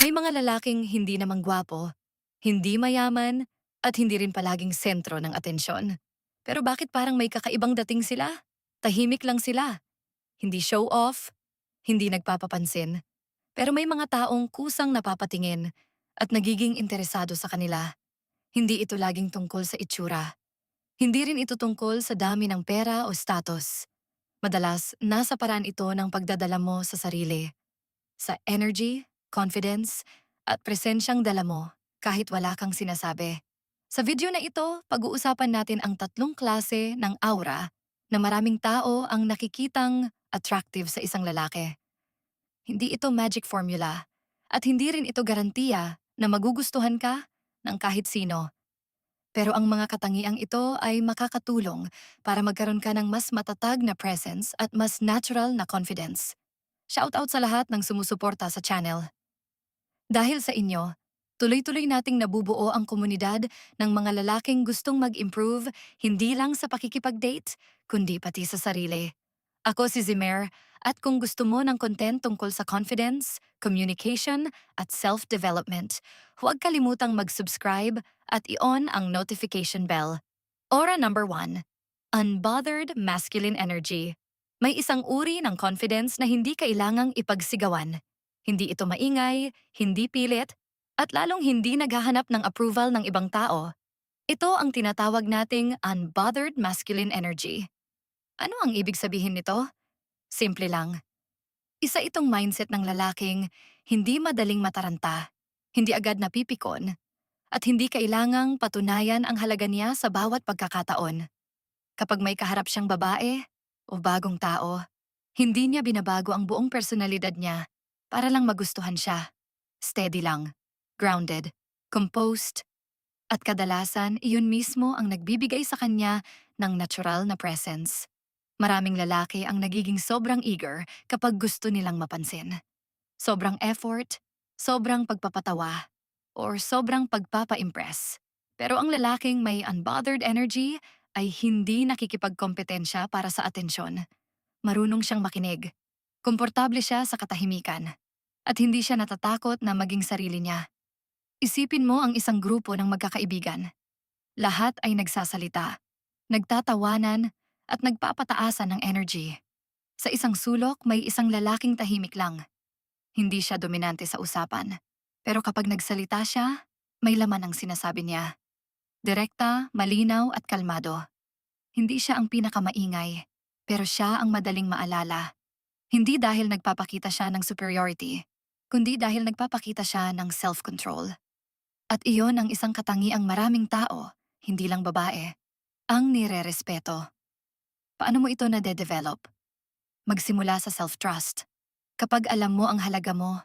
May mga lalaking hindi naman gwapo, hindi mayaman, at hindi rin palaging sentro ng atensyon. Pero bakit parang may kakaibang dating sila? Tahimik lang sila, hindi show off, hindi nagpapapansin. Pero may mga taong kusang napapatingin at nagiging interesado sa kanila. Hindi ito laging tungkol sa itsura. Hindi rin ito tungkol sa dami ng pera o status. Madalas, nasa paraan ito ng pagdadala mo sa sarili, sa energy, confidence, at presensyang dala mo kahit wala kang sinasabi. Sa video na ito, pag-uusapan natin ang tatlong klase ng aura na maraming tao ang nakikitang attractive sa isang lalaki. Hindi ito magic formula at hindi rin ito garantiya na magugustuhan ka ng kahit sino. Pero ang mga katangiang ito ay makakatulong para magkaroon ka ng mas matatag na presence at mas natural na confidence. Shoutout sa lahat ng sumusuporta sa channel. Dahil sa inyo, tuloy-tuloy nating nabubuo ang komunidad ng mga lalaking gustong mag-improve hindi lang sa pakikipag-date, kundi pati sa sarili. Ako si Zimer at kung gusto mo ng content tungkol sa confidence, communication at self-development, huwag kalimutang mag-subscribe at i-on ang notification bell. Aura number 1. Unbothered masculine energy. May isang uri ng confidence na hindi kailangang ipagsigawan. Hindi ito maingay, hindi pilit, at lalong hindi naghahanap ng approval ng ibang tao. Ito ang tinatawag nating unbothered masculine energy. Ano ang ibig sabihin nito? Simple lang. Isa itong mindset ng lalaking hindi madaling mataranta, hindi agad napipikon, at hindi kailangang patunayan ang halaga niya sa bawat pagkakataon. Kapag may kaharap siyang babae o bagong tao, hindi niya binabago ang buong personalidad niya para lang magustuhan siya. Steady lang, grounded, composed, at kadalasan iyon mismo ang nagbibigay sa kanya ng natural na presence. Maraming lalaki ang nagiging sobrang eager kapag gusto nilang mapansin. Sobrang effort, sobrang pagpapatawa, or sobrang pagpapa-impress. Pero ang lalaking may unbothered energy ay hindi nakikipagkompetensya para sa atensyon. Marunong siyang makinig. Komportable siya sa katahimikan. At hindi siya natatakot na maging sarili niya. Isipin mo ang isang grupo ng magkakaibigan. Lahat ay nagsasalita, nagtatawanan, at nagpapataasan ng energy. Sa isang sulok, may isang lalaking tahimik lang. Hindi siya dominante sa usapan. Pero kapag nagsalita siya, may laman ang sinasabi niya. Direkta, malinaw at kalmado. Hindi siya ang pinakamaingay, pero siya ang madaling maalala. Hindi dahil nagpapakita siya ng superiority, kundi dahil nagpapakita siya ng self-control. At iyon ang isang katangiang maraming tao, hindi lang babae, ang nire-respeto. Paano mo ito nade-develop? Magsimula sa self-trust. Kapag alam mo ang halaga mo,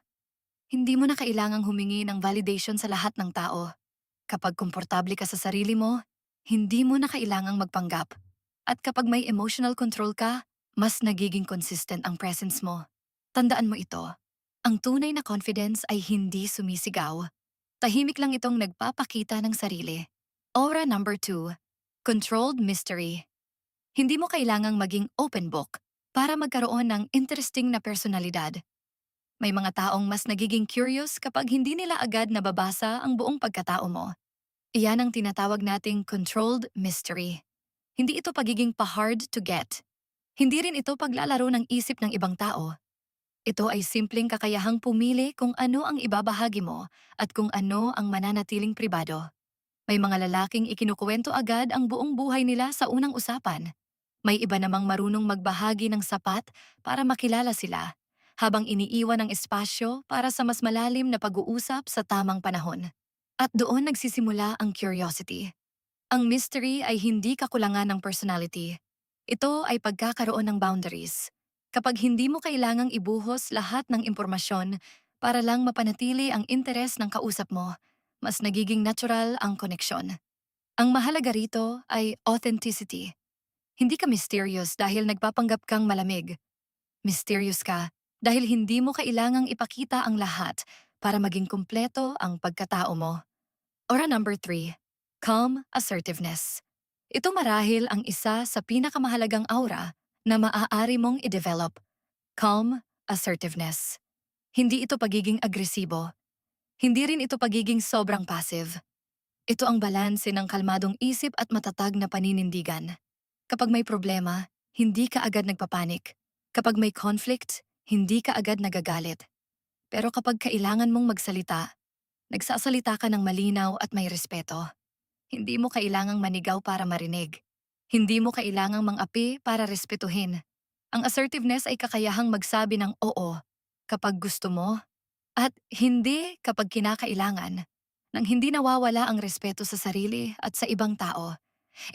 hindi mo na kailangang humingi ng validation sa lahat ng tao. Kapag komportable ka sa sarili mo, hindi mo na kailangang magpanggap. At kapag may emotional control ka, mas nagiging consistent ang presence mo. Tandaan mo ito. Ang tunay na confidence ay hindi sumisigaw. Tahimik lang itong nagpapakita ng sarili. Aura number 2. Controlled mystery. Hindi mo kailangang maging open book para magkaroon ng interesting na personalidad. May mga taong mas nagiging curious kapag hindi nila agad nababasa ang buong pagkatao mo. Iyan ang tinatawag nating controlled mystery. Hindi ito pagiging pa-hard to get. Hindi rin ito paglalaro ng isip ng ibang tao. Ito ay simpleng kakayahang pumili kung ano ang ibabahagi mo at kung ano ang mananatiling pribado. May mga lalaking ikinukuwento agad ang buong buhay nila sa unang usapan. May iba namang marunong magbahagi ng sapat para makilala sila, habang iniiwan ang espasyo para sa mas malalim na pag-uusap sa tamang panahon. At doon nagsisimula ang curiosity. Ang mystery ay hindi kakulangan ng personality. Ito ay pagkakaroon ng boundaries. Kapag hindi mo kailangang ibuhos lahat ng impormasyon para lang mapanatili ang interes ng kausap mo, mas nagiging natural ang koneksyon. Ang mahalaga rito ay authenticity. Hindi ka mysterious dahil nagpapanggap kang malamig. Mysterious ka dahil hindi mo kailangang ipakita ang lahat para maging kumpleto ang pagkatao mo. Ora number 3. Calm assertiveness. Ito marahil ang isa sa pinakamahalagang aura na maaari mong i-develop. Calm assertiveness. Hindi ito pagiging agresibo. Hindi rin ito pagiging sobrang passive. Ito ang balanse ng kalmadong isip at matatag na paninindigan. Kapag may problema, hindi ka agad nagpapanik. Kapag may conflict, hindi ka agad nagagalit. Pero kapag kailangan mong magsalita, nagsasalita ka ng malinaw at may respeto. Hindi mo kailangang manigaw para marinig. Hindi mo kailangang mangapi para respetuhin. Ang assertiveness ay kakayahang magsabi ng oo kapag gusto mo at hindi kapag kinakailangan. Nang hindi nawawala ang respeto sa sarili at sa ibang tao.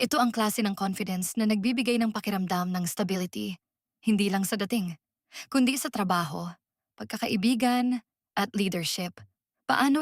Ito ang klase ng confidence na nagbibigay ng pakiramdam ng stability. Hindi lang sa dating, kundi sa trabaho, pagkakaibigan, at leadership. Paano